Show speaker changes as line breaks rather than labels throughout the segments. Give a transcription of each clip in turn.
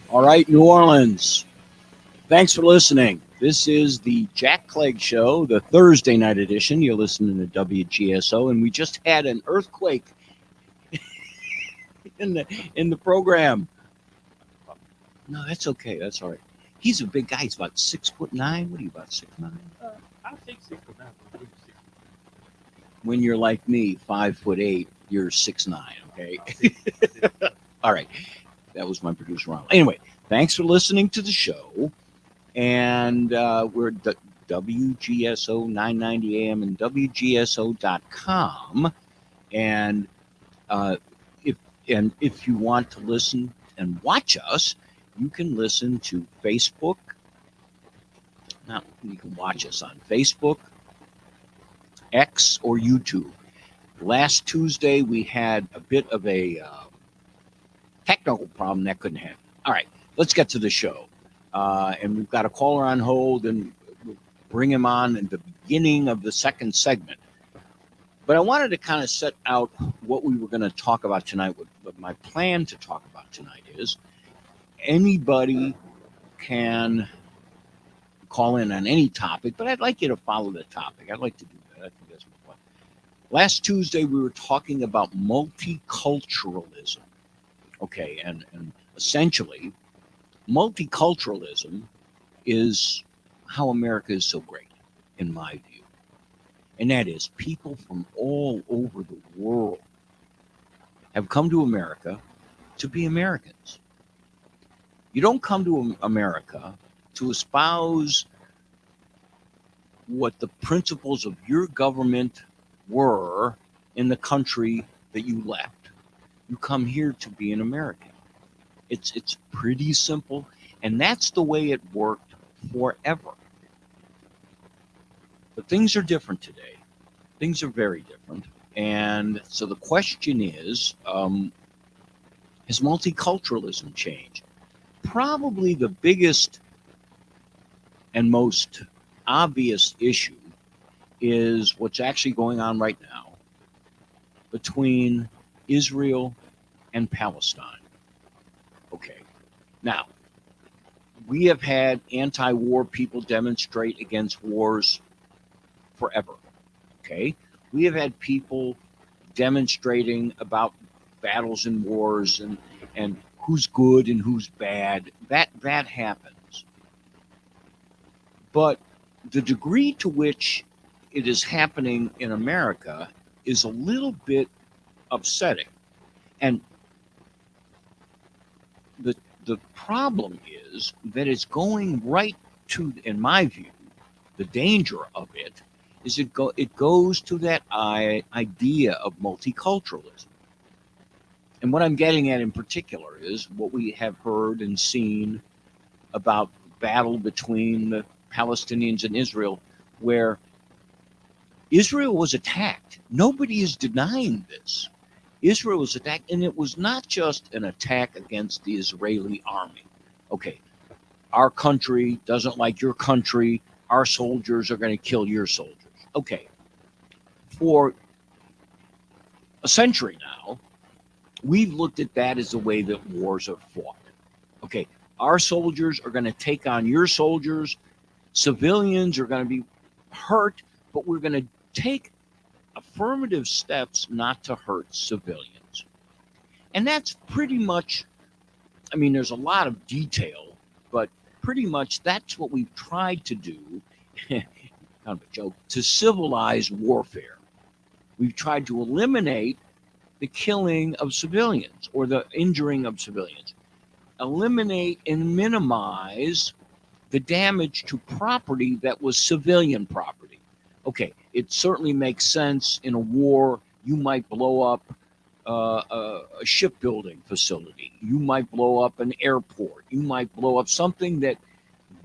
All right, New Orleans. Thanks for listening. This is the Jack Clegg Show, the Thursday night edition. You're listening to WGSO, and we just had an earthquake in the program. No, that's okay. That's all right. He's a big guy. He's about 6'9". What are you, about 6'9"?
I think 6'9".
When you're like me, 5'8", you're 6'9". Okay. All right. That was my producer, Ronald. Anyway, thanks for listening to the show. And we're at WGSO 990 AM and WGSO.com. And if you want to listen and watch us, you can listen to Facebook. Now, you can watch us on Facebook, X, or YouTube. Last Tuesday, we had a bit of a technical problem that couldn't happen. All right, let's get to the show. And we've got a caller on hold, and we'll bring him on in the beginning of the second segment. But I wanted to kind of set out what we were going to talk about tonight. What my plan to talk about tonight is anybody can call in on any topic, but I'd like you to follow the topic. I'd like to do that. I think that's my plan. Last Tuesday, we were talking about multiculturalism. Okay, and essentially, multiculturalism is how America is so great, in my view. And that is people from all over the world have come to America to be Americans. You don't come to America to espouse what the principles of your government were in the country that you left. You come here to be an American. It's pretty simple, and that's the way it worked forever. But things are different today. Things are very different. And so the question is, has multiculturalism changed? Probably the biggest and most obvious issue is what's actually going on right now between Israel and Palestine. Okay. Now, we have had anti-war people demonstrate against wars forever. Okay. We have had people demonstrating about battles and wars and who's good and who's bad. That happens. But the degree to which it is happening in America is a little bit upsetting. And the problem is that it's going right to, in my view, the danger of it is it goes to that idea of multiculturalism. And what I'm getting at in particular is what we have heard and seen about battle between the Palestinians and Israel, where Israel was attacked. Nobody is denying this. Israel was attacked, and it was not just an attack against the Israeli army. Okay, our country doesn't like your country. Our soldiers are going to kill your soldiers. Okay, for a century now, we've looked at that as the way that wars are fought. Okay, our soldiers are going to take on your soldiers. Civilians are going to be hurt, but we're going to take affirmative steps not to hurt civilians. And that's pretty much, I mean, there's a lot of detail, but pretty much that's what we've tried to do, kind of a joke, to civilize warfare. We've tried to eliminate the killing of civilians or the injuring of civilians, eliminate and minimize the damage to property that was civilian property. Okay, it certainly makes sense in a war. You might blow up a shipbuilding facility. You might blow up an airport. You might blow up something that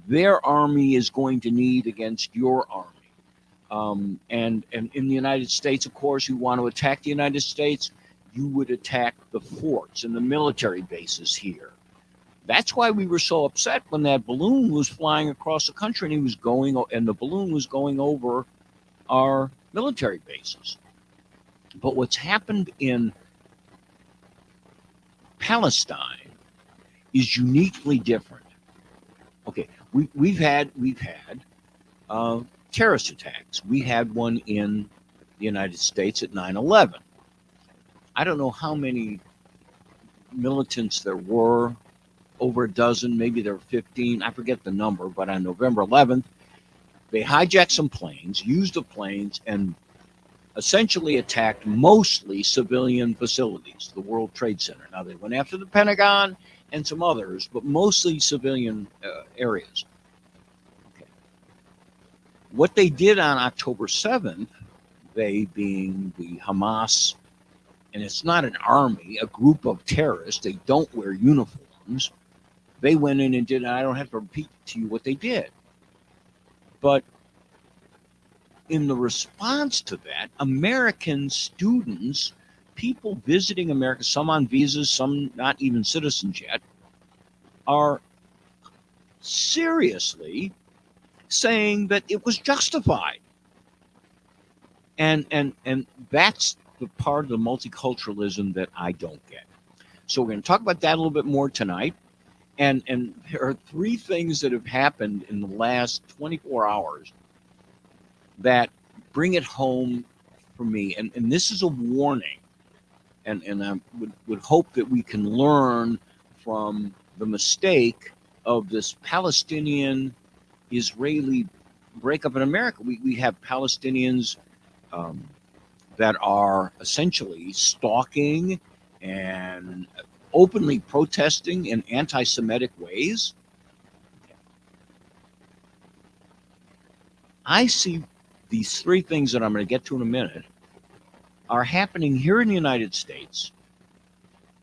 their army is going to need against your army. And in the United States, of course, you want to attack the United States, you would attack the forts and the military bases here. That's why we were so upset when that balloon was flying across the country and the balloon was going over our military bases. But what's happened in Palestine is uniquely different. Okay, we've had terrorist attacks. We had one in the United States at 9/11. I don't know how many militants there were, over a dozen, maybe there were 15. I forget the number, but on November 11th, they hijacked some planes, used the planes, and essentially attacked mostly civilian facilities, the World Trade Center. Now, they went after the Pentagon and some others, but mostly civilian areas. Okay. What they did on October 7th, they being the Hamas, and it's not an army, a group of terrorists, they don't wear uniforms. They went in and did, and I don't have to repeat to you what they did. But in the response to that, American students, people visiting America, some on visas, some not even citizens yet, are seriously saying that it was justified. And that's the part of the multiculturalism that I don't get. So we're going to talk about that a little bit more tonight. And there are three things that have happened in the last 24 hours that bring it home for me. And this is a warning. And I would hope that we can learn from the mistake of this Palestinian-Israeli breakup in America. We have Palestinians that are essentially stalking and openly protesting in anti-Semitic ways. I see these three things that I'm going to get to in a minute are happening here in the United States.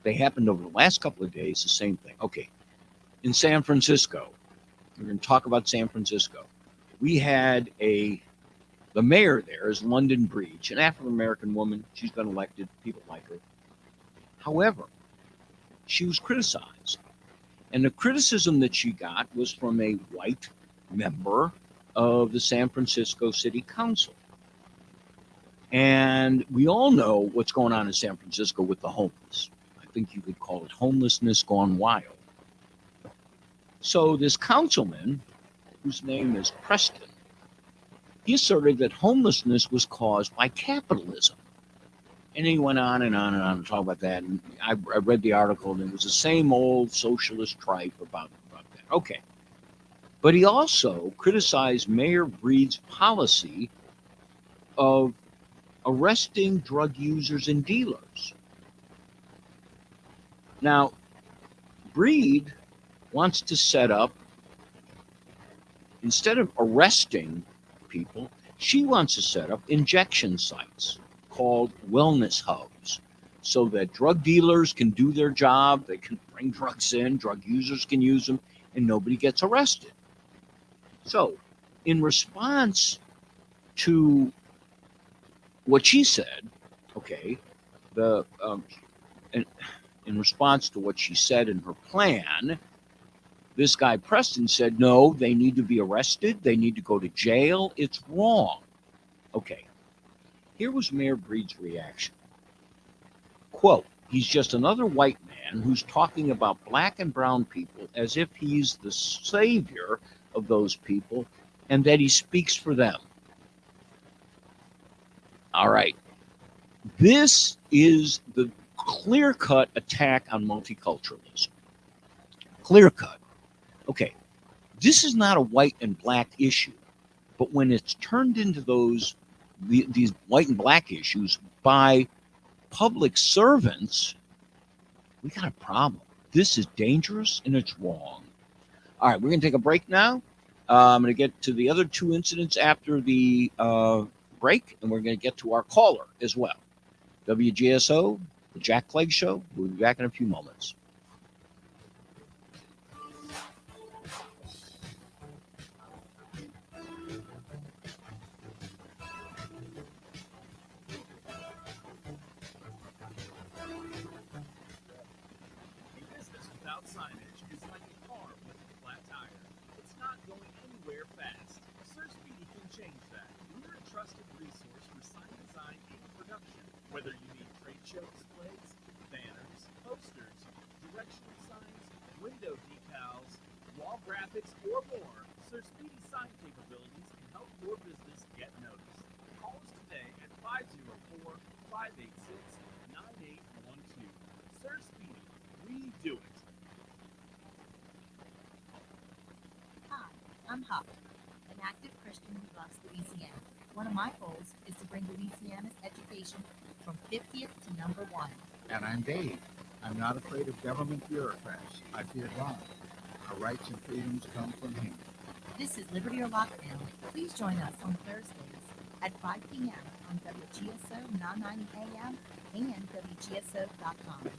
They happened over the last couple of days, the same thing. Okay, in San Francisco, we're going to talk about San Francisco. We had the mayor there is London Breach, an African-American woman. She's been elected. People like her. However, she was criticized. And the criticism that she got was from a white member of the San Francisco City Council. And we all know what's going on in San Francisco with the homeless. I think you could call it homelessness gone wild. So this councilman, whose name is Preston, he asserted that homelessness was caused by capitalism. And he went on and on and on to talk about that. And I read the article, and it was the same old socialist tripe about that. Okay. But he also criticized Mayor Breed's policy of arresting drug users and dealers. Now, Breed wants to set up, instead of arresting people, she wants to set up injection sites called wellness hubs so that drug dealers can do their job, they can bring drugs in, drug users can use them, and nobody gets arrested. So, in response to what she said, okay, in response to what she said in her plan, this guy Preston said, no, they need to be arrested, they need to go to jail, it's wrong. Okay, here was Mayor Breed's reaction. Quote, he's just another white man who's talking about black and brown people as if he's the savior of those people and that he speaks for them. All right. This is the clear-cut attack on multiculturalism. Clear-cut. Okay. This is not a white and black issue, but when it's turned into these white and black issues by public servants, we got a problem. This is dangerous and it's wrong. All right, we're going to take a break now. I'm going to get to the other two incidents after the break, and we're going to get to our caller as well. WGSO, the Jack Clegg Show. We'll be back in a few moments.
Business without signage is like a car with a flat tire. It's not going anywhere fast. Search Speedy can change that. We're a trusted resource for sign design and production. Whether you need trade show displays, banners, posters, window decals, wall graphics, or more, Sir Speedy's sign capabilities can help your business get noticed. Call us today at 504-586-9812. Sir Speedy, we do it.
Hi, I'm Hop, an active Christian who loves Louisiana. One of my goals is to bring Louisiana's education from 50th to number 1.
And I'm Dave. I'm not afraid of government bureaucrats. I fear God. Our rights and freedoms come from Him.
This is Liberty or Lockdown. Please join us on Thursdays at 5 p.m. on WGSO 990 AM and WGSO.com.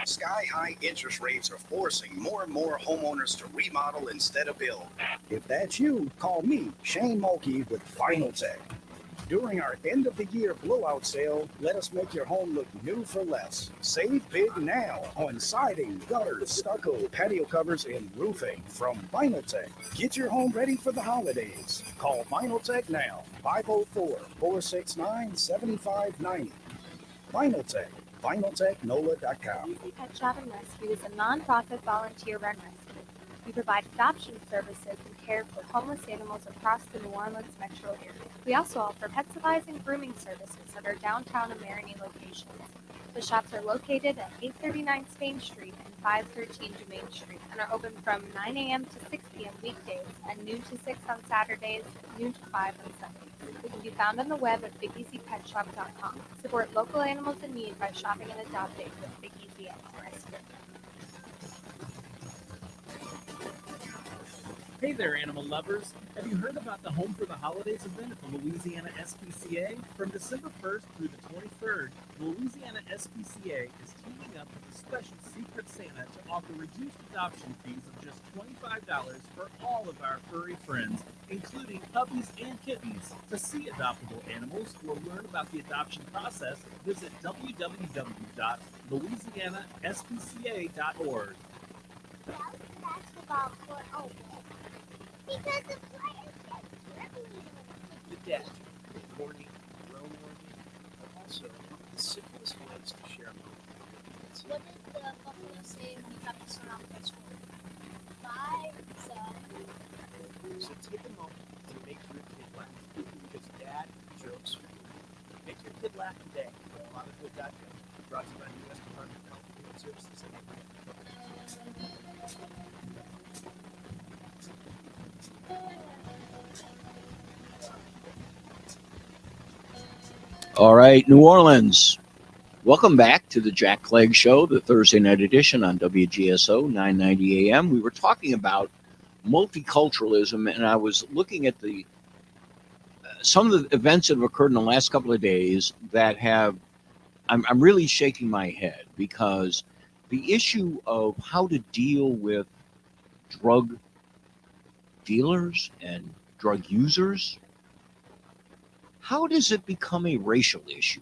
Sky-high interest rates are forcing more and more homeowners to remodel instead of build.
If that's you, call me, Shane Mulkey with Final Tech. During our end-of-the-year blowout sale, let us make your home look new for less. Save big now on siding, gutters, stucco, patio covers, and roofing from Final Tech. Get your home ready for the holidays. Call Final Tech now, 504-469-7590. Final Tech, finaltechnola.com.
BBC Pet Shop and Rescue is a non-profit volunteer-run rescue. We provide adoption services and care for homeless animals across the New Orleans metro area. We also offer pet supplies and grooming services at our downtown and Marigny locations. The shops are located at 839 Spain Street and 513 Dumaine Street and are open from 9 a.m. to 6 p.m. weekdays and noon to 6 on Saturdays, noon to 5 on Sundays. We can be found on the web at bigeasypetshop.com. Support local animals in need by shopping and adopting with Big Easy Animal Rescue.
Hey there, animal lovers. Have you heard about the Home for the Holidays event at the Louisiana SPCA? From December 1st through the 23rd, the Louisiana SPCA is teaming up with a special Secret Santa to offer reduced adoption fees of just $25 for all of our furry friends, including puppies and kittens. To see adoptable animals or learn about the adoption process, visit www.louisianaspca.org.
Basketball court open because the players get dribbling.
The debt, warning, grown warning, but also the simplest ways to share money.
What did the Buffalo say when you got to start off their score? 5, 7.
So take a moment to make your kid laugh, because dad jokes with you. Make your kid laugh today at fatherhood.com. Brought to you by the U.S. Department of Health and Human Services and
All right, New Orleans. Welcome back to the Jack Clegg Show, the Thursday night edition on WGSO 990 AM. We were talking about multiculturalism, and I was looking at the some of the events that have occurred in the last couple of days that have. I'm really shaking my head because the issue of how to deal with drug dealers and drug users. How does it become a racial issue?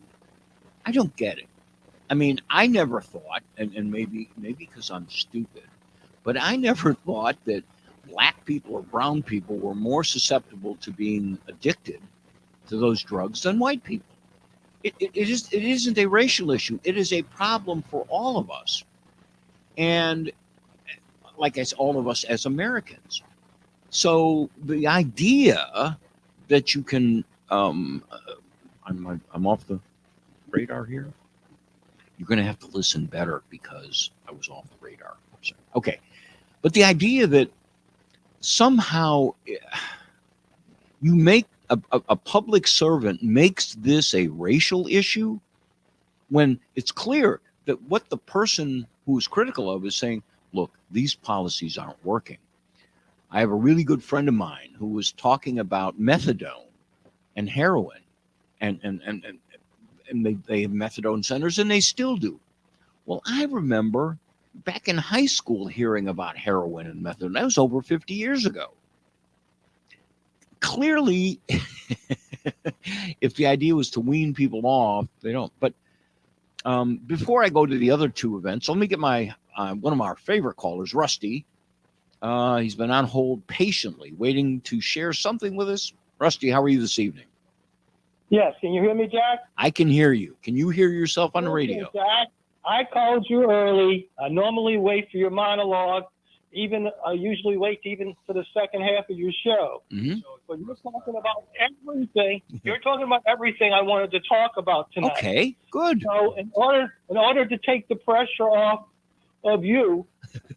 I don't get it. I mean, I never thought, and maybe because I'm stupid, but I never thought that black people or brown people were more susceptible to being addicted to those drugs than white people. It isn't a racial issue. It is a problem for all of us. And like I said, all of us as Americans. So the idea that you can I'm off the radar here. You're going to have to listen better because I was off the radar. I'm sorry. Okay. But the idea that somehow you make a public servant makes this a racial issue when it's clear that what the person who is critical of is saying, look, these policies aren't working. I have a really good friend of mine who was talking about methadone and heroin, and they have methadone centers, and they still do. Well, I remember back in high school hearing about heroin and methadone. That was over 50 years ago. Clearly, if the idea was to wean people off, they don't. But before I go to the other two events, let me get my one of our favorite callers, Rusty. He's been on hold patiently, waiting to share something with us. Rusty, how are you this evening?
Yes, can you hear me, Jack?
I can hear you. Can you hear yourself on the radio?
Jack, I called you early. I normally wait for your monologue. I usually wait even for the second half of your show.
Mm-hmm.
But you're talking about everything. You're talking about everything I wanted to talk about tonight.
Okay, good.
So in order to take the pressure off of you,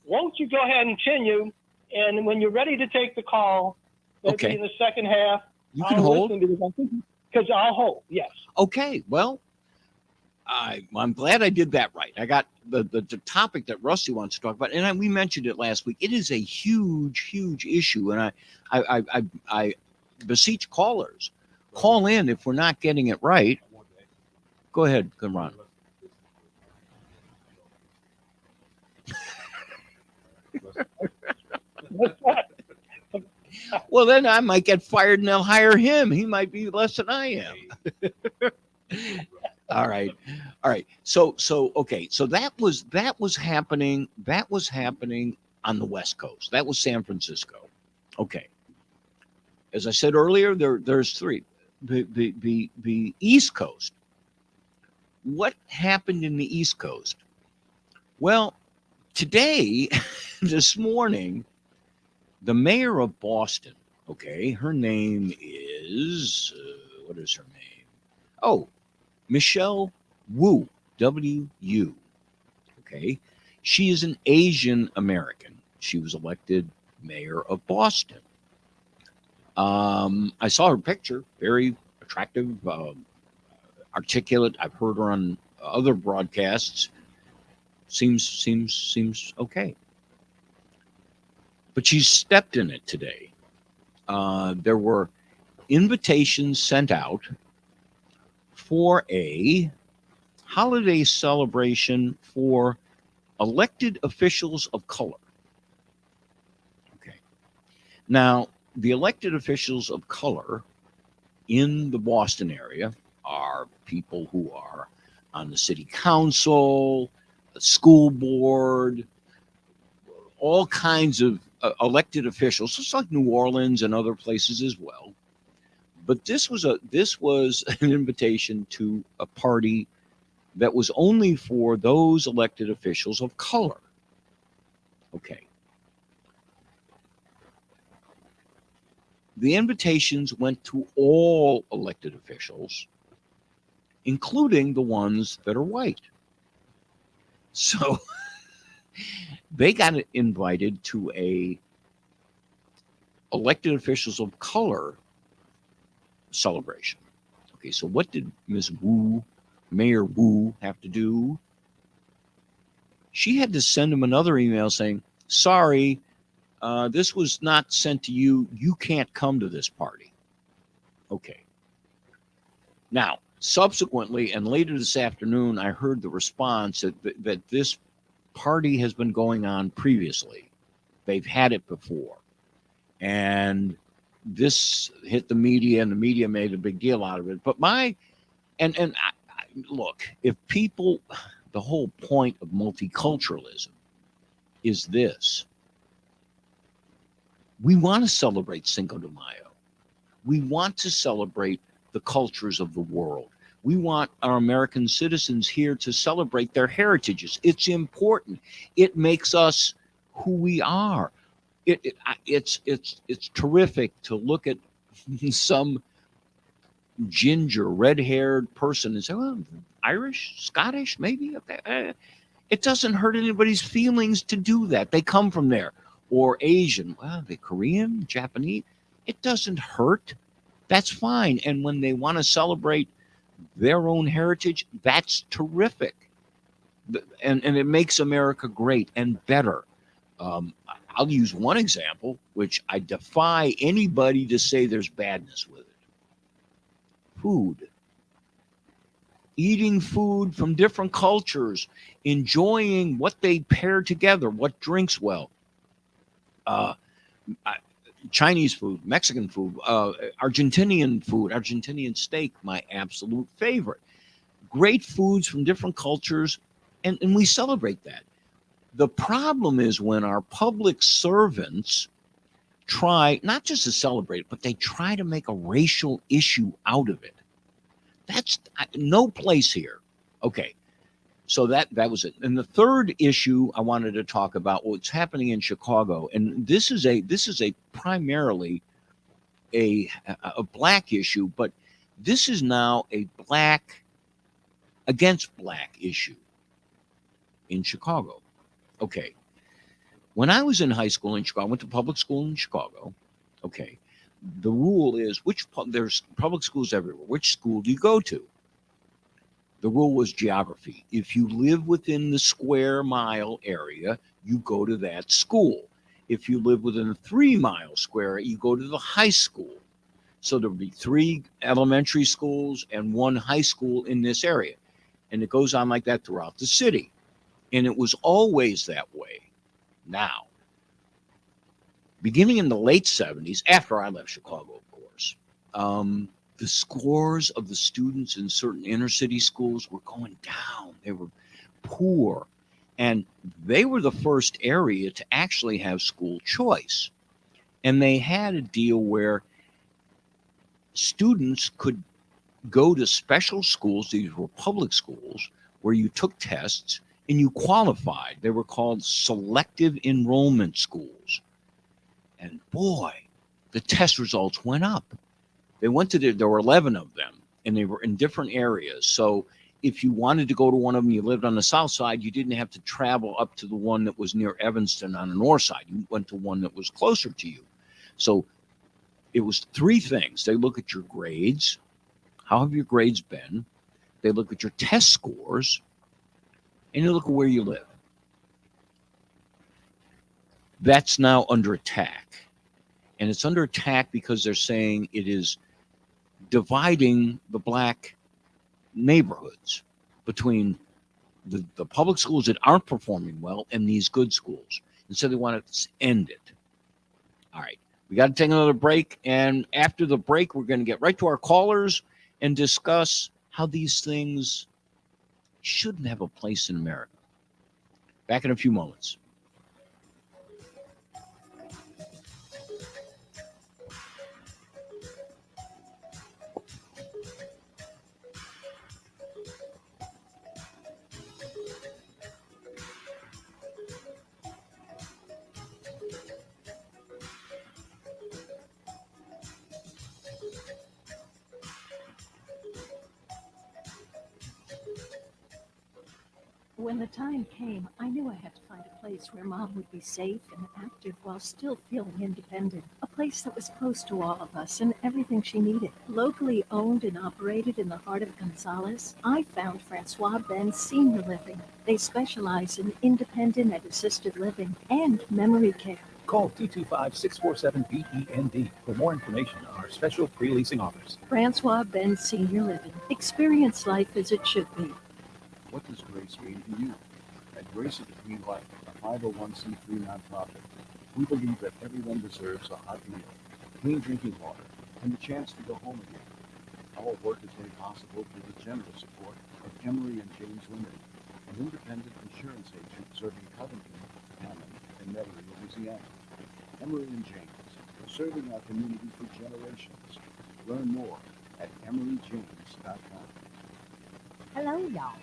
won't you go ahead and continue? And when you're ready to take the call, maybe
Okay.
in the second half,
You can
I'll
hold.
listen because I'll hold. Yes.
Okay, well, I'm glad I did that right. I got the topic that Rusty wants to talk about, and we mentioned it last week. It is a huge issue, and I beseech callers, call in if we're not getting it right. Go ahead, Ron. Well, then I might get fired and they'll hire him. He might be less than I am. All right. So okay. So that was happening. That was happening on the West Coast. That was San Francisco. Okay. As I said earlier, there's three. The East Coast. What happened in the East Coast? Well, today, this morning, the mayor of Boston, okay, her name is, what is her name? Oh, Michelle Wu, W-U, okay. She is an Asian American. She was elected mayor of Boston. I saw her picture, very attractive, articulate. I've heard her on other broadcasts. Seems okay. But she stepped in it today. There were invitations sent out for a holiday celebration for elected officials of color. Okay. Now, the elected officials of color in the Boston area are people who are on the city council, the school board, all kinds of elected officials, just like New Orleans and other places as well. But this was an invitation to a party that was only for those elected officials of color. Okay. The invitations went to all elected officials, including the ones that are white. So they got invited to a elected officials of color celebration. Okay, so what did Ms. Wu, Mayor Wu, have to do? She had to send him another email saying, sorry, this was not sent to you. You can't come to this party. Okay. Now, subsequently, and later this afternoon, I heard the response that this party has been going on previously. They've had it before. And this hit the media, and the media made a big deal out of it. But look, if people, the whole point of multiculturalism is this. We want to celebrate Cinco de Mayo. We want to celebrate the cultures of the world. We want our American citizens here to celebrate their heritages. It's important. It makes us who we are. It's terrific to look at some ginger, red-haired person and say, well, Irish, Scottish, maybe. Okay. It doesn't hurt anybody's feelings to do that. They come from there. Or Asian, well, the Korean, Japanese. It doesn't hurt. That's fine. And when they want to celebrate their own heritage, that's terrific. And it makes America great and better. I'll use one example, which I defy anybody to say there's badness with it. Food. Eating food from different cultures, enjoying what they pair together, what drinks well. Chinese food, Mexican food, Argentinian food, Argentinian steak, my absolute favorite. Great foods from different cultures, and we celebrate that. The problem is when our public servants try not just to celebrate, but they try to make a racial issue out of it. That's no place here. Okay. So that was it. And the third issue I wanted to talk about what's happening in Chicago, and this is a primarily a black issue, but this is now a black against black issue in Chicago. Okay. When I was in high school in Chicago, I went to public school in Chicago. Okay. The rule is there's public schools everywhere. Which school do you go to? The rule was geography. If you live within the square mile area, you go to that school. If you live within a 3-mile square, you go to the high school. So there would be 3 elementary schools and 1 high school in this area. And it goes on like that throughout the city. And it was always that way. Now, beginning in the late 70s, after I left Chicago, of course, the scores of the students in certain inner city schools were going down. They were poor. And they were the first area to actually have school choice. And they had a deal where students could go to special schools. These were public schools where you took tests and you qualified. They were called selective enrollment schools. And boy, the test results went up. They went to there were 11 of them, and they were in different areas. So if you wanted to go to one of them, you lived on the south side, you didn't have to travel up to the one that was near Evanston on the north side. You went to one that was closer to you. So it was 3 things. They look at your grades. How have your grades been? They look at your test scores, and they look at where you live. That's now under attack. And it's under attack because they're saying it is dividing the black neighborhoods between the public schools that aren't performing well and these good schools. And so they want to end it. All right. We got to take another break. And after the break, we're going to get right to our callers and discuss how these things shouldn't have a place in America. Back in a few moments.
When the time came, I knew I had to find a place where Mom would be safe and active while still feeling independent. A place that was close to all of us and everything she needed. Locally owned and operated in the heart of Gonzales, I found Francois Ben's Senior Living. They specialize in independent and assisted living and memory care.
Call 225-647-BEND for more information on our special pre-leasing offers.
Francois Ben's Senior Living. Experience life as it should be.
What does Grace mean to you? At Grace of the Green Life, a 501c3 nonprofit, we believe that everyone deserves a hot meal, clean drinking water, and the chance to go home again. Our work is made possible through the generous support of Emery and James Limited, an independent insurance agent serving Covington, Hammond, and Metairie, Louisiana. Emery and James, serving our community for generations. Learn more at emeryjames.com.
Hello, y'all.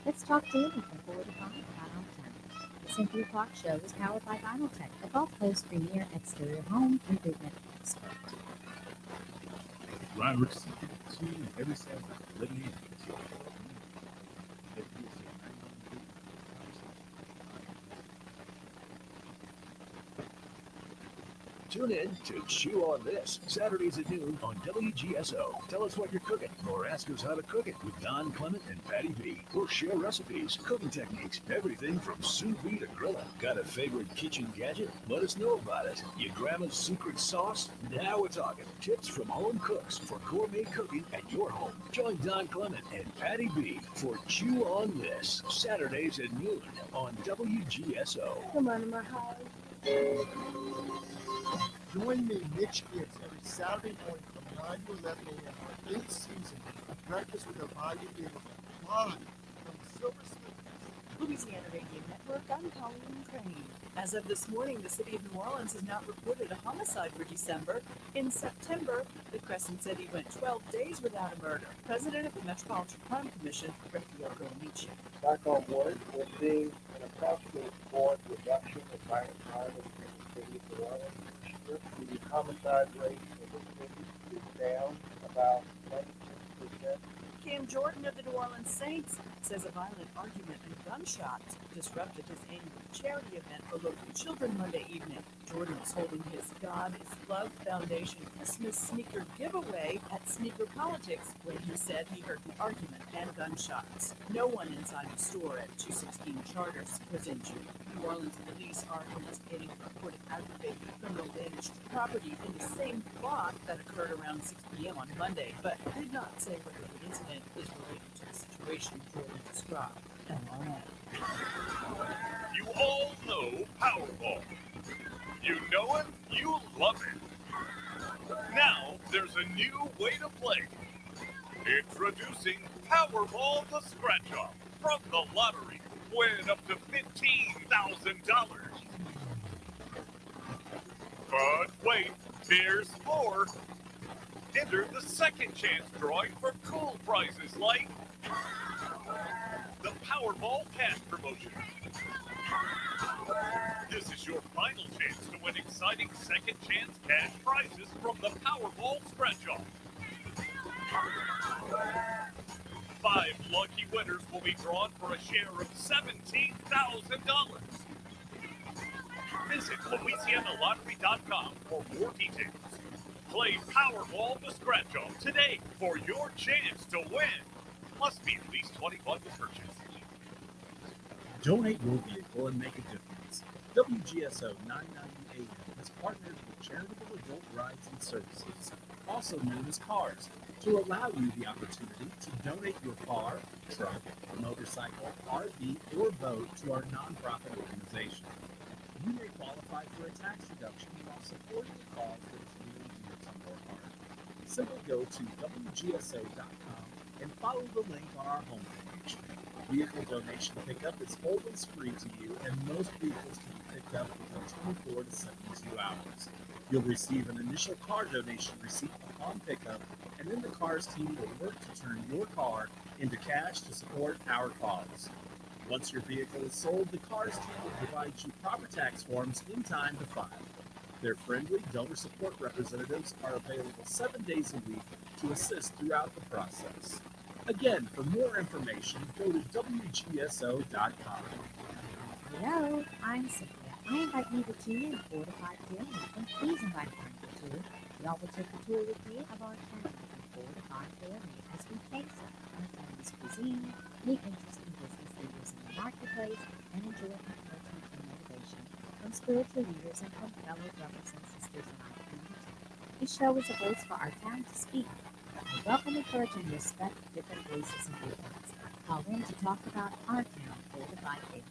Let's talk daily from 4 to 5 about our town. The Century Clock Show is powered by Vinyltech, the Gulf Coast premier exterior home improvement expert.
Driver seated team every Saturday, 11 a.m. Tune in to Chew on This, Saturdays at noon on WGSO. Tell us what you're cooking or ask us how to cook it with Don Clement and Patty B. We'll share recipes, cooking techniques, everything from sous vide to grilling. Got a favorite kitchen gadget? Let us know about it. Your grandma's secret sauce? Now we're talking. Tips from home cooks for gourmet cooking at your home. Join Don Clement and Patty B for Chew on This, Saturdays at noon on WGSO.
Come on, my house.
Join me, Mitch Gibbs, every Saturday morning from 9 to 11 a.m. for 8th season of Breakfast with a Value Neighborhood, live from Silver Slipper
Louisiana Radio Network, I'm Colleen Crane. As of this morning, the city of New Orleans has not reported a homicide for December. In September, the Crescent City went 12 days without a murder. President of the Metropolitan Crime Commission, Raffaele Amici.
Back on wood, we're seeing an across-the-board reduction of violent crime in the city of New Orleans. The homicide rate in the city is down about 96%.
Cam Jordan of the New Orleans Saints says a violent argument and gunshots disrupted his annual charity event for local children Monday evening. Jordan was holding his God is Love Foundation Christmas sneaker giveaway at Sneaker Politics when he said he heard the argument and gunshots. No one inside the store at 216 Charters was injured. New Orleans police are investigating a reported aggravated criminal damage to property in the same block that occurred around 6 p.m. on Monday, but did not say whether the incident is related to the situation Jordan described.
You all know Powerball. You know it, you love it. Now there's a new way to play. Introducing Powerball the Scratch Off from the lottery. Win up to $15,000. But wait, there's more. Enter the second chance drawing for cool prizes like the Powerball Cash Promotion. This is your final chance to win exciting second chance cash prizes from the Powerball Scratch-Off. 5 lucky winners will be drawn for a share of $17,000. Visit LouisianaLottery.com for more details. Play Powerball the Scratch-Off today for your chance to win. Must be at least 21 to purchase.
Donate your vehicle and make a difference. WGSO 990 AM has partnered with Charitable Adult Rides and Services, also known as CARS, to allow you the opportunity to donate your car, truck, motorcycle, RV, or boat to our nonprofit organization. You may qualify for a tax reduction while supporting a cause that is really dear to your heart. Simply go to WGSO.com and follow the link on our homepage. Vehicle donation pickup is always free to you, and most vehicles can be picked up within 24 to 72 hours. You'll receive an initial car donation receipt upon pickup, and then the CARS team will work to turn your car into cash to support our cause. Once your vehicle is sold, the CARS team will provide you proper tax forms in time to file. Their friendly donor support representatives are available 7 days a week to assist throughout the process. Again, for more information, go to WGSO.com.
Hello, I'm Cynthia. I invite you to tune in 4 to 5 p.m. and please invite friends to tour. Y'all will take a tour with me of our town from 4 to 5 p.m. as we taste our family's cuisine, meet interesting business leaders in the marketplace, and enjoy encouragement and motivation from spiritual leaders and from fellow brothers and sisters in our community. This show is a voice for our town to speak. We welcome, encourage, and respect different voices and viewpoints. Call in to talk about our town 4 to 5 p.m.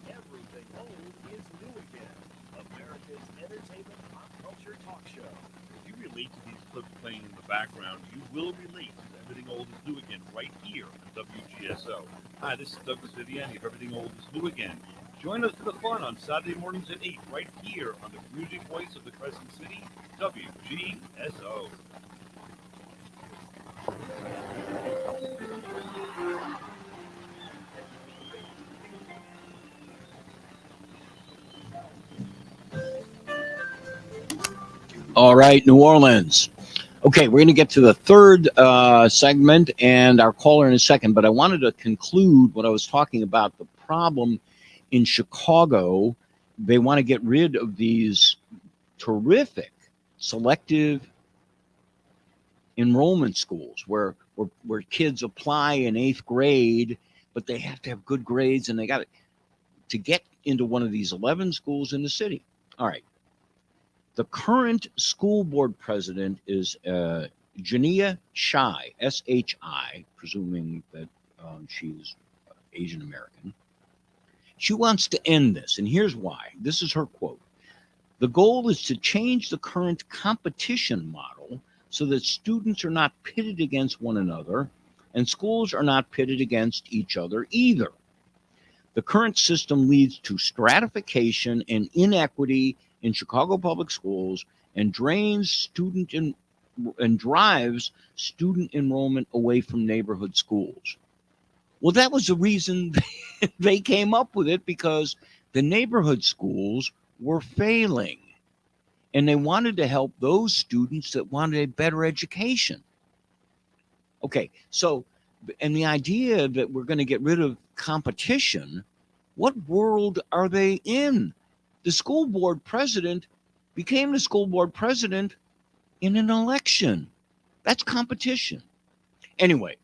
Everything old is new again. America's entertainment pop culture talk show.
If you relate to these clips playing in the background, you will relate to Everything Old is New Again right here on WGSO. Hi, this is Douglas Viviani of Everything Old is New Again. Join us for the fun on Saturday mornings at 8 right here on the community voice of the Crescent City, WGSO.
All right, New Orleans. Okay, we're going to get to the third segment and our caller in a second, but I wanted to conclude what I was talking about, the problem in Chicago. They want to get rid of these terrific selective enrollment schools where kids apply in 8th grade, but they have to have good grades and they got to get into one of these 11 schools in the city. All right. The current school board president is Jania Shai, S-H-I, presuming that she's Asian American. She wants to end this, and here's why. This is her quote. The goal is to change the current competition model so that students are not pitted against one another and schools are not pitted against each other either. The current system leads to stratification and inequity in Chicago public schools and drives student enrollment away from neighborhood schools. Well, that was the reason they came up with it, because the neighborhood schools were failing and they wanted to help those students that wanted a better education. Okay, so, and the idea that we're going to get rid of competition, what world are they in? The school board president became the school board president in an election. That's competition. Anyway,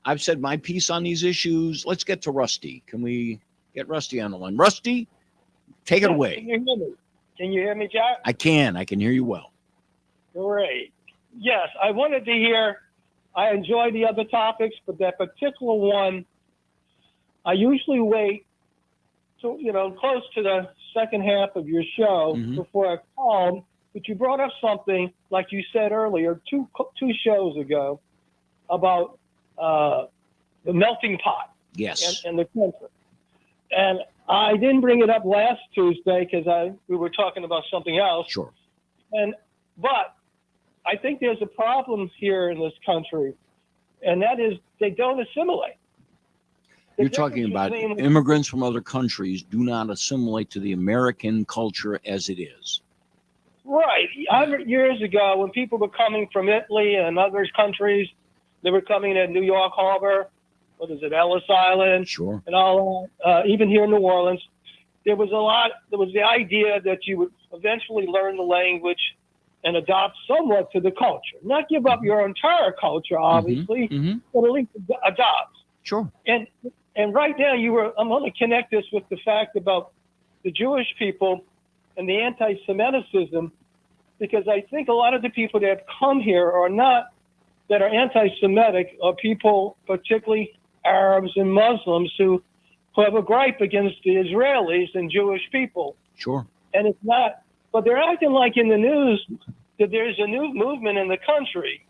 I've said my piece on these issues. Let's get to Rusty. Can we get Rusty on the line? Rusty, take it away.
Can you hear me? Can you hear me, Jack?
I can hear you well.
Great. Yes, I wanted to hear. I enjoy the other topics, but that particular one, I usually wait to, close to the second half of your show before I call. But you brought up something, like you said earlier, two shows ago, about the melting pot.
Yes.
And the country. And I didn't bring it up last Tuesday because we were talking about something else.
Sure.
But I think there's a problem here in this country, and that is they don't assimilate.
You're talking about immigrants from other countries do not assimilate to the American culture as it is.
Right. 100 years ago, when people were coming from Italy and other countries, they were coming to New York Harbor, Ellis Island,
sure,
and all, even here in New Orleans. There was the idea that you would eventually learn the language and adopt somewhat to the culture. Not give up your entire culture, obviously, but at least adopt.
Sure.
And right now, I'm going to connect this with the fact about the Jewish people and the anti-Semitism, because I think a lot of the people that have come here that are anti-Semitic are people, particularly Arabs and Muslims, who have a gripe against the Israelis and Jewish people.
Sure.
And it's not, but they're acting like in the news that there's a new movement in the country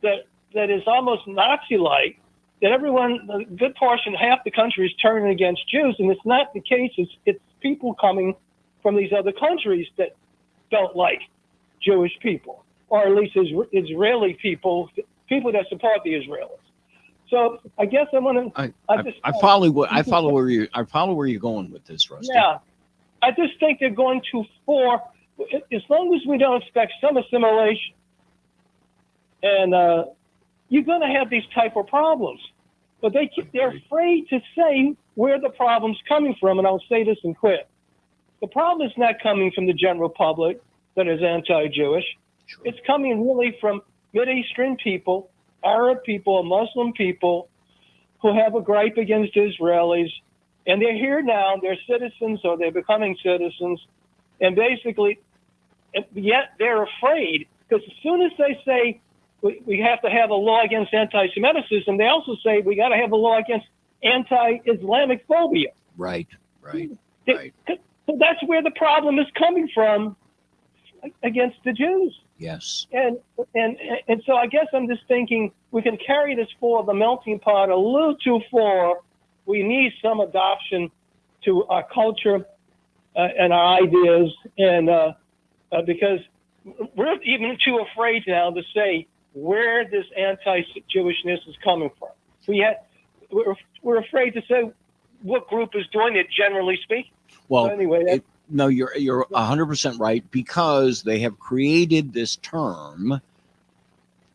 that is almost Nazi-like, that a good portion, half the country is turning against Jews, and it's not the case. It's people coming from these other countries that don't like Jewish people, or at least Israeli people that support the Israelis. So I guess I want to. I follow
where you're going with this, Rusty.
Yeah, I just think they're going too far. As long as we don't expect some assimilation, and you're going to have these type of problems. But they're afraid to say where the problem's coming from, and I'll say this and quit. The problem is not coming from the general public that is anti-Jewish. Sure. It's coming really from Mideastern people, Arab people, Muslim people who have a gripe against Israelis. And they're here now, they're citizens or they're becoming citizens. And basically, yet they're afraid, because as soon as they say we have to have a law against anti-Semitism, they also say we got to have a law against anti-Islamic phobia.
Right.
So that's where the problem is coming from against the Jews.
Yes.
And so I guess I'm just thinking we can carry this for the melting pot a little too far. We need some adoption to our culture and our ideas, and because we're even too afraid now to say where this anti-Jewishness is coming from. We're afraid to say what group is doing it, generally speaking.
Well,
so anyway,
no, you're 100% right, because they have created this term,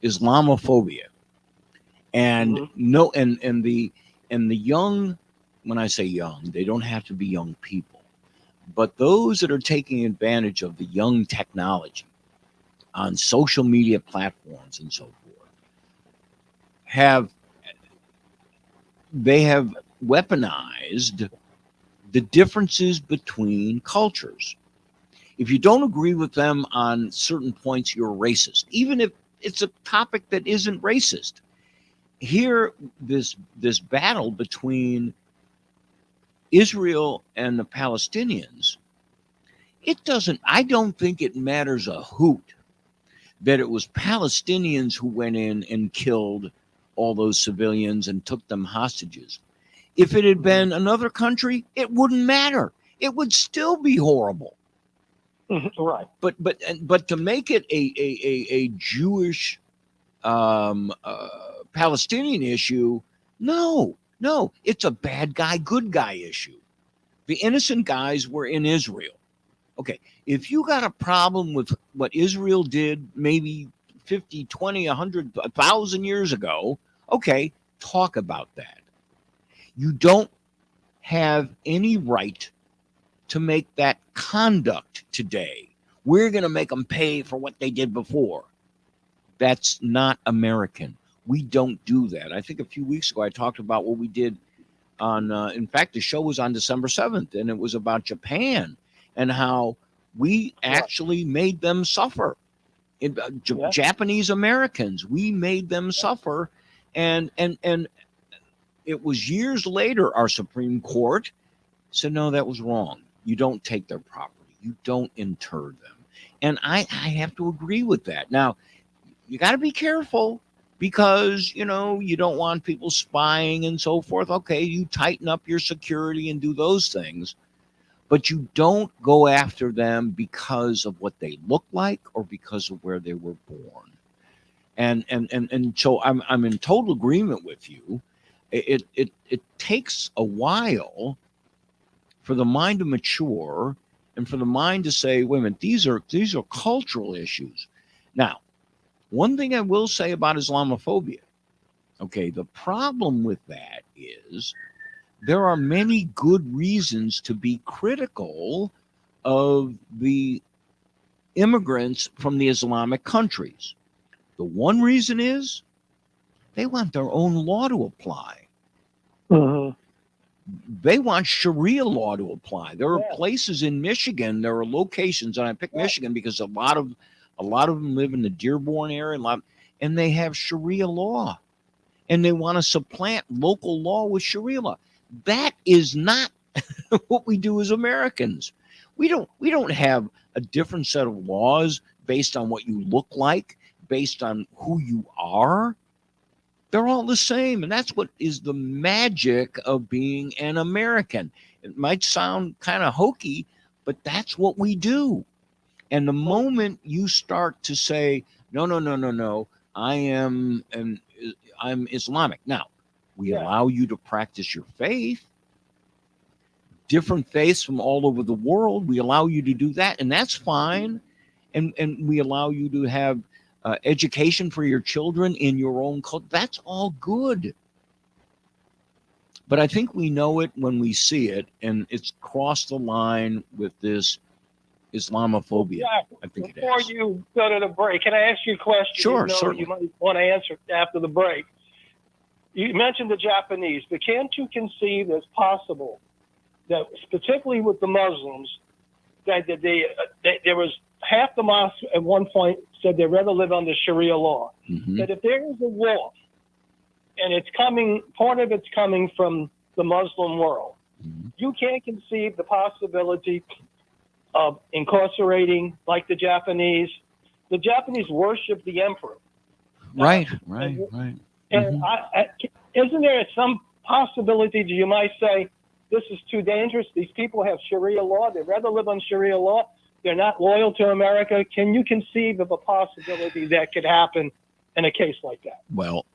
Islamophobia, and the young. When I say young, they don't have to be young people, but those that are taking advantage of the young technology on social media platforms and so forth have weaponized the differences between cultures. If you don't agree with them on certain points, you're racist, even if it's a topic that isn't racist. Here, this battle between Israel and the Palestinians, I don't think it matters a hoot that it was Palestinians who went in and killed all those civilians and took them hostages. If it had been another country, it wouldn't matter. It would still be horrible.
Right.
But to make it a Jewish Palestinian issue, no, it's a bad guy, good guy issue. The innocent guys were in Israel. Okay, if you got a problem with what Israel did maybe 50, 20, 100, 1,000 years ago, okay, talk about that. You don't have any right to make that conduct today. We're going to make them pay for what they did before. That's not American. We don't do that. I think a few weeks ago I talked about what we did on, in fact, the show was on December 7th, and it was about Japan and how we actually made them suffer. Japanese Americans, we made them suffer. And it was years later, our Supreme Court said, no, that was wrong. You don't take their property. You don't inter them. And I have to agree with that. Now, you got to be careful because, you don't want people spying and so forth. Okay, you tighten up your security and do those things, but you don't go after them because of what they look like or because of where they were born. And so I'm in total agreement with you. It takes a while for the mind to mature and for the mind to say, wait a minute, these are cultural issues. Now, one thing I will say about Islamophobia, okay, the problem with that is there are many good reasons to be critical of the immigrants from the Islamic countries. The one reason is they want their own law to apply. They want Sharia law to apply. There are places in Michigan, there are locations, and I picked Michigan because a lot of them live in the Dearborn area, and they have Sharia law, and they want to supplant local law with Sharia law. That is not what we do as Americans. We don't have a different set of laws based on what you look like, based on who you are. They're all the same, and that's what is the magic of being an American. It might sound kind of hokey, but that's what we do. And the moment you start to say, no, I'm Islamic. Now, we allow you to practice your faith. Different faiths from all over the world, we allow you to do that, and that's fine. And we allow you to have education for your children in your own culture. That's all good. But I think we know it when we see it, and it's crossed the line with this Islamophobia. I think
Before you go to the break, can I ask you a question?
Sure, certainly.
You might want to answer after the break. You mentioned the Japanese, but can't you conceive it's possible that, particularly with the Muslims, that there was half the mosques at one point said they'd rather live under Sharia law. That if there is a war, and it's coming, part of it's coming from the Muslim world, you can't conceive the possibility of incarcerating like the Japanese. The Japanese worship the emperor.
Right.
And isn't there some possibility that you might say, this is too dangerous, these people have Sharia law, they'd rather live on Sharia law, they're not loyal to America? Can you conceive of a possibility that could happen in a case like that?
Well,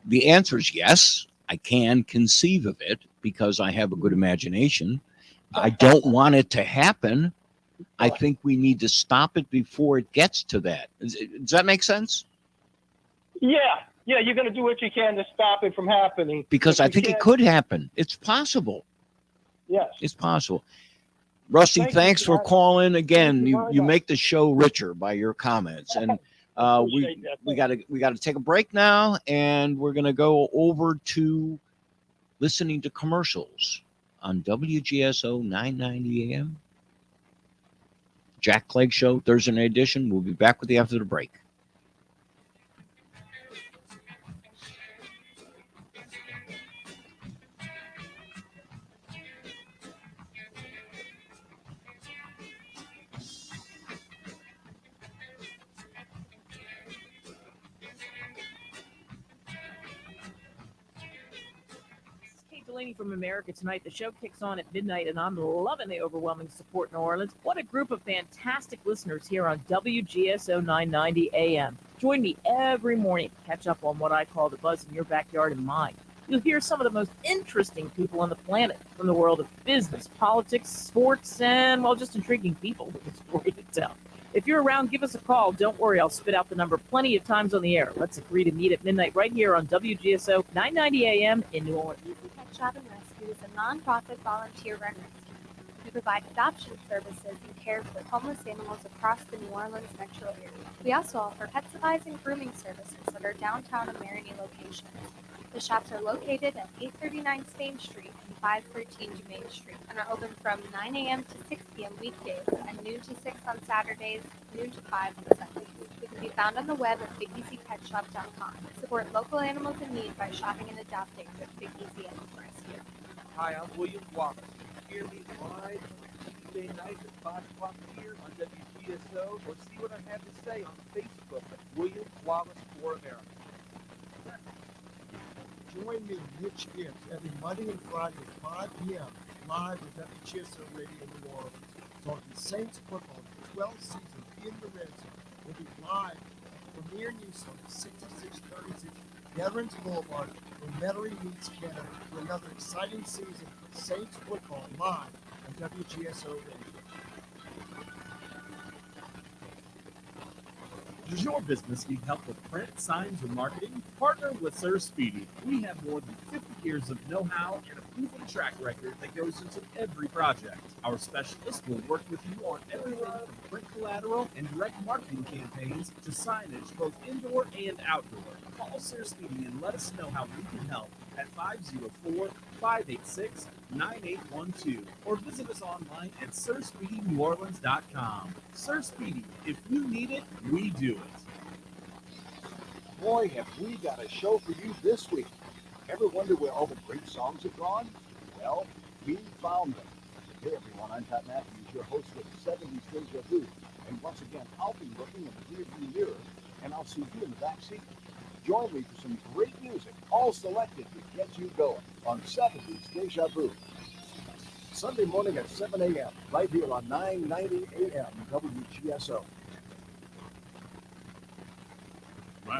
the answer is yes. I can conceive of it because I have a good imagination. I don't want it to happen. I think we need to stop it before it gets to that. Does that make sense?
Yeah, you're going to do what you can to stop it from happening.
Because I think it could happen. It's possible.
Yes.
It's possible. Rusty, thanks for calling again. You make the show richer by your comments. And we got to take a break now, and we're going to go over to listening to commercials on WGSO 990 AM. Jack Clegg Show, Thursday night edition. We'll be back with you after the break.
Delaney from America Tonight. The show kicks on at midnight, and I'm loving the overwhelming support in New Orleans. What a group of fantastic listeners here on WGSO 990 AM. Join me every morning to catch up on what I call the buzz in your backyard and mine. You'll hear some of the most interesting people on the planet from the world of business, politics, sports, and, well, just intriguing people with a story to tell. If you're around, give us a call. Don't worry, I'll spit out the number plenty of times on the air. Let's agree to meet at midnight right here on WGSO 990 AM in New Orleans.
Pet Shop and Rescue is a nonprofit volunteer-run rescue. We provide adoption services and care for homeless animals across the New Orleans metro area. We also offer pet supplies and grooming services at our downtown and Marigny locations. The shops are located at 839 Spain Street and 513 Germain Street and are open from 9 a.m. to 6 p.m. weekdays and noon to 6 on Saturdays, noon to 5 on Sundays. We can be found on the web at BigEasyPetShop.com. Support local animals in need by shopping and adopting with Big Easy Animal Rescue.
Hi, I'm William Wallace. Hear me live Tuesday night at 5 o'clock here on WGSO, or see what I have to say on Facebook at William Wallace for America.
Join me, Mitch Gibbs, every Monday and Friday at 5 p.m. live at WGSO Radio New Orleans. Talking Saints football, the 12th season in the Red Zone. We'll be live at Premier News on 6636 Veterans Boulevard, where Metairie meets Canada for another exciting season of Saints football live on WGSO Radio.
Does your business need help with print, signs, or marketing? Partner with Sir Speedy. We have more than 50 years of know-how and a proven track record that goes into every project. Our specialists will work with you on everything from print collateral and direct marketing campaigns to signage, both indoor and outdoor. Call Sir Speedy and let us know how we can help at 504-586-9812 or visit us online at SirSpeedyNewOrleans.com. Sir Speedy, if you need it, we do it.
Boy, have we got a show for you this week. Ever wonder where all the great songs have gone? Well, we found them. Hey everyone, I'm Pat Matthews, your host with 70s Deja Vu. And once again, I'll be looking in the rearview mirror, and I'll see you in the back seat. Join me for some great music, all selected to get you going on 70s Deja Vu. Sunday morning at 7 a.m., right here on 990 a.m. WGSO.
You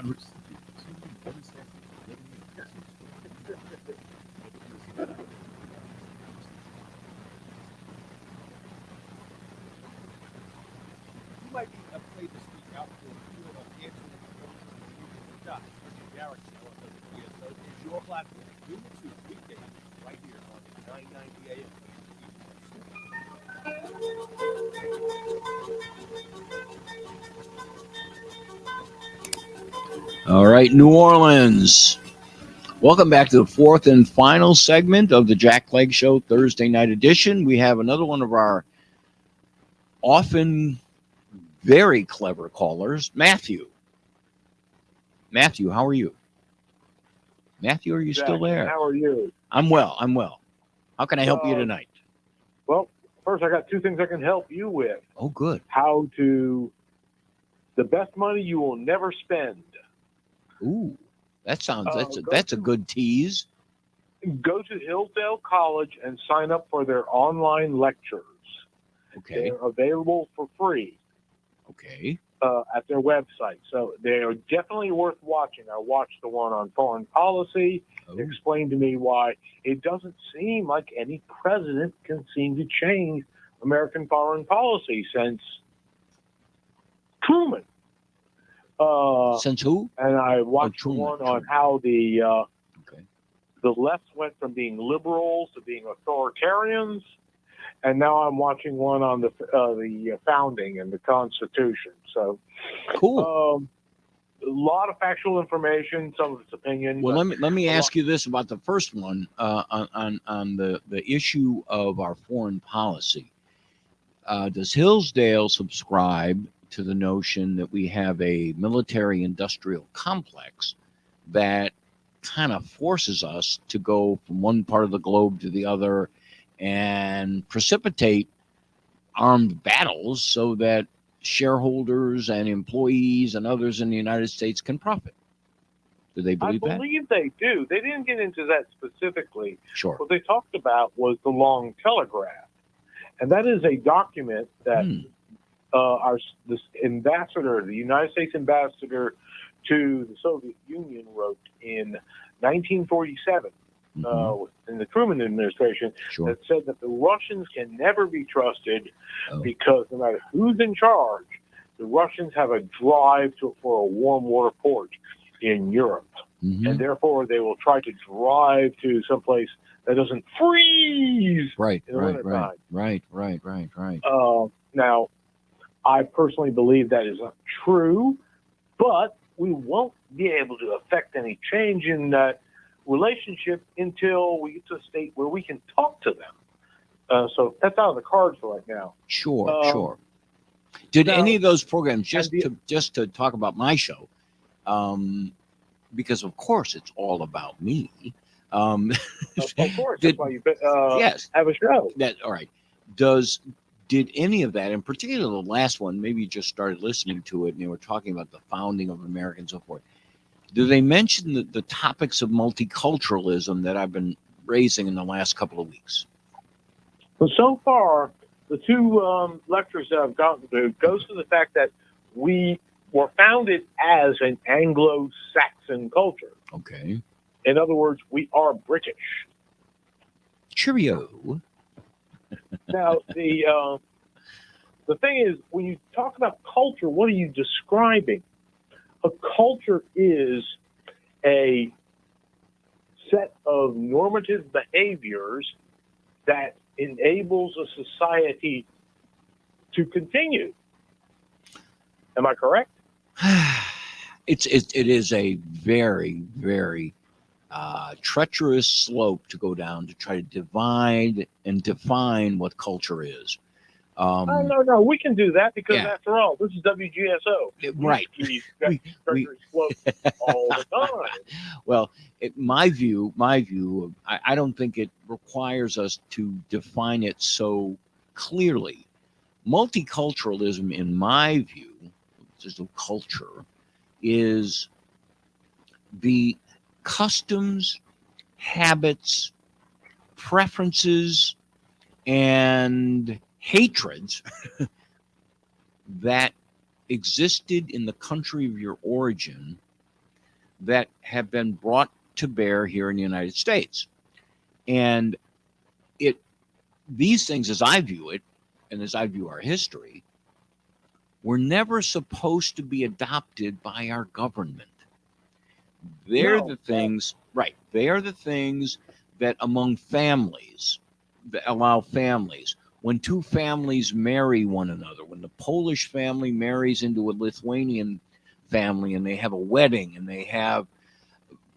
might be afraid to speak out for the field of answering the question. Garrett Show on WGSO is your platform. Noon to 2 weekdays, right here on 990 AM.
All right, New Orleans. Welcome back to the fourth and final segment of the Jack Clegg Show Thursday night edition. We have another one of our often very clever callers, Matthew. Matthew, how are you? Matthew, are you
Jack,
still there?
How are you?
I'm well. I'm well. How can I help you tonight?
Well, first, I got two things I can help you with.
Oh, good.
How to, the best money you will never spend.
Ooh, that sounds, that's a good tease.
Go to Hillsdale College and sign up for their online lectures.
Okay.
They're available for free.
Okay.
At their website. So they're definitely worth watching. I watched the one on foreign policy. It explained to me why it doesn't seem like any president can seem to change American foreign policy since Truman.
Since who?
And I watched one on how the left went from being liberals to being authoritarians. And now I'm watching one on the founding and the Constitution. So,
cool.
A lot of factual information, some of its opinion.
Well, let me ask you this about the first one on the issue of our foreign policy. Does Hillsdale subscribe to the notion that we have a military-industrial complex that kind of forces us to go from one part of the globe to the other and precipitate armed battles so that shareholders and employees and others in the United States can profit? Do they
I
believe that?
believe they do. They didn't get into that specifically.
Sure.
What they talked about was the Long Telegraph, and that is a document that this ambassador, the United States ambassador to the Soviet Union, wrote in 1947 in the Truman administration, that said that the Russians can never be trusted because no matter who's in charge, the Russians have a drive for a warm water port in Europe. And therefore, they will try to drive to someplace that doesn't freeze in the wintertime.
Right.
Now, I personally believe that is not true, but we won't be able to affect any change in that relationship until we get to a state where we can talk to them. So that's out of the cards for right now.
Sure. Did any of those programs, just to talk about my show, because of course it's all about me.
Of course, that's why you have a show.
All right. Did any of that, in particular the last one, maybe you just started listening to it and they were talking about the founding of America and so forth. Do they mention the topics of multiculturalism that I've been raising in the last couple of weeks?
Well, so far, the two lectures that I've gotten to goes to the fact that we were founded as an Anglo-Saxon culture.
Okay.
In other words, we are British.
Cheerio.
Now, the thing is, when you talk about culture, what are you describing? A culture is a set of normative behaviors that enables a society to continue. Am I correct?
It is a very, very treacherous slope to go down to try to divide and define what culture is.
No, we can do that because after all, this is WGSO.
Right.
Treacherous slope all the time.
Well, my view, I don't think it requires us to define it so clearly. Multiculturalism, in my view, just of culture, is the customs, habits, preferences, and hatreds that existed in the country of your origin that have been brought to bear here in the United States. And these things, as I view it, and as I view our history, were never supposed to be adopted by our government. They're the things, right? They are the things that among families, that allow families, when two families marry one another, when the Polish family marries into a Lithuanian family and they have a wedding and they have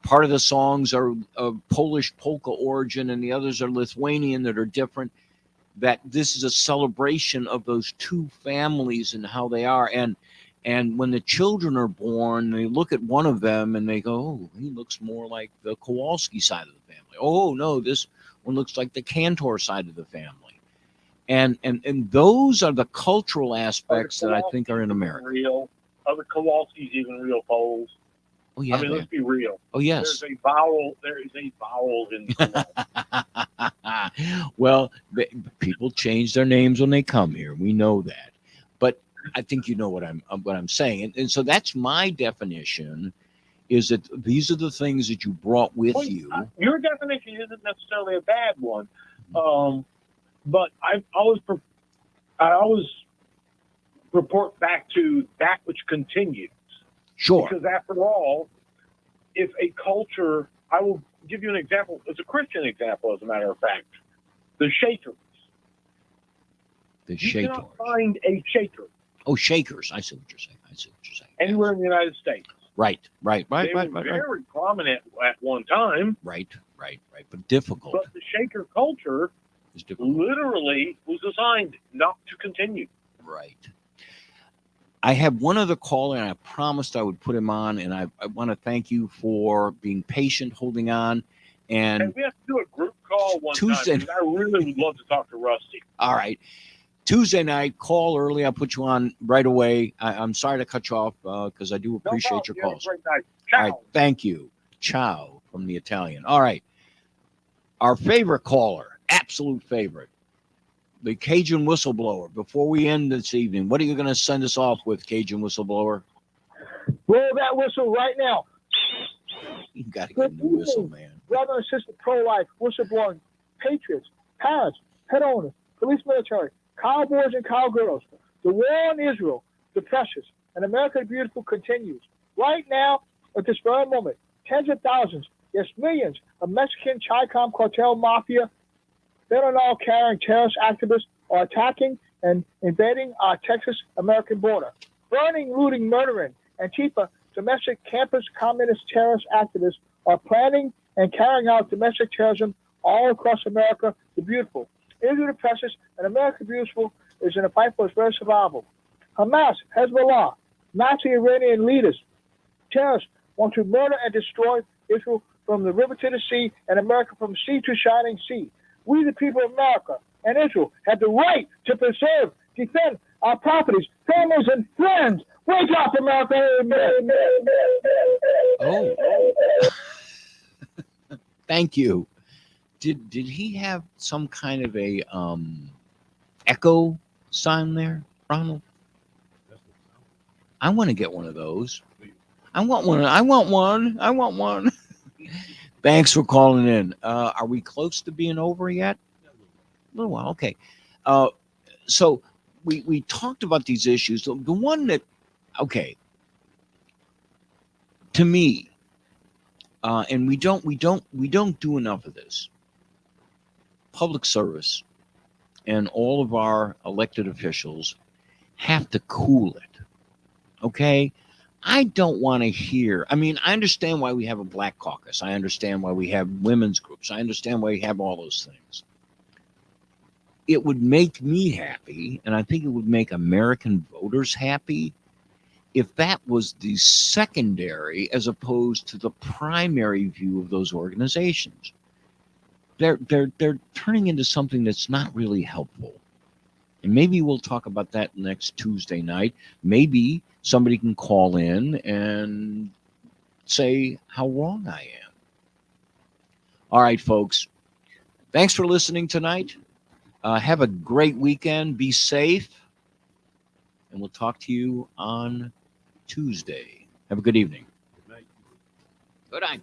part of the songs are of Polish polka origin and the others are Lithuanian that are different, that this is a celebration of those two families and how they are. And when the children are born, they look at one of them and they go, oh, he looks more like the Kowalski side of the family. Oh, no, this one looks like the Cantor side of the family. And those are the cultural aspects that I think are in America.
Real. Are the Kowalskis even real Poles?
Oh, yeah.
I mean, let's be real.
Oh, yes.
There is a vowel in Kowalski.
Well, people change their names when they come here. We know that. But I think you know what I'm saying. And so that's my definition, is that these are the things that you brought with you.
Your definition isn't necessarily a bad one. But I always report back to that which continues.
Sure.
Because after all, if a culture, I will give you an example. It's a Christian example, as a matter of fact. The Shakers.
The
You
Shakers.
cannot find a Shaker.
Oh, Shakers. I see what you're saying.
Anywhere in the United States.
Right.
They were very prominent at one time.
Right. But difficult.
But the Shaker culture literally was designed not to continue.
Right. I have one other caller, and I promised I would put him on, and I want to thank you for being patient, holding on. And
we have to do a group call one
Tuesday.
time, because I really would love to talk to Rusty.
All right. Tuesday night, call early. I'll put you on right away. I'm sorry to cut you off because I do appreciate your calls.
Great night.
All right, thank you. Ciao from the Italian. All right. Our favorite caller, absolute favorite, the Cajun whistleblower. Before we end this evening, what are you going to send us off with, Cajun whistleblower?
Roll that whistle right now.
You got to get the whistle, man.
Brother and sister pro-life, whistleblowing, patriots, parents, pet owners, police, military, cowboys and cowgirls. The war on Israel, the precious, and America the Beautiful continues. Right now, at this very moment, tens of thousands, yes, millions of Mexican Chi-Com cartel mafia, fentanyl carrying terrorist activists are attacking and invading our Texas-American border. Burning, looting, murdering, Antifa, domestic campus communist terrorist activists are planning and carrying out domestic terrorism all across America the Beautiful. Israel the precious and America the Beautiful is in a fight for its very survival. Hamas, Hezbollah, Nazi Iranian leaders, terrorists want to murder and destroy Israel from the river to the sea and America from sea to shining sea. We, the people of America and Israel, have the right to preserve, defend our properties, families, and friends. Wake up, America!
Oh. Thank you. Did he have some kind of a echo sign there, Ronald? I want to get one of those. I want one. I want one. I want one. Thanks for calling in. Are we close to being over yet? A little while. Okay. So we talked about these issues. The one that, okay, to me, and we don't do enough of this. Public service and all of our elected officials have to cool it. Okay? I don't want to hear. I mean, I understand why we have a black caucus. I understand why we have women's groups. I understand why we have all those things. It would make me happy, and I think it would make American voters happy if that was the secondary as opposed to the primary view of those organizations. They're turning into something that's not really helpful. And maybe we'll talk about that next Tuesday night. Maybe somebody can call in and say how wrong I am. All right, folks. Thanks for listening tonight. Have a great weekend. Be safe. And we'll talk to you on Tuesday. Have a good evening. Good night. Good night.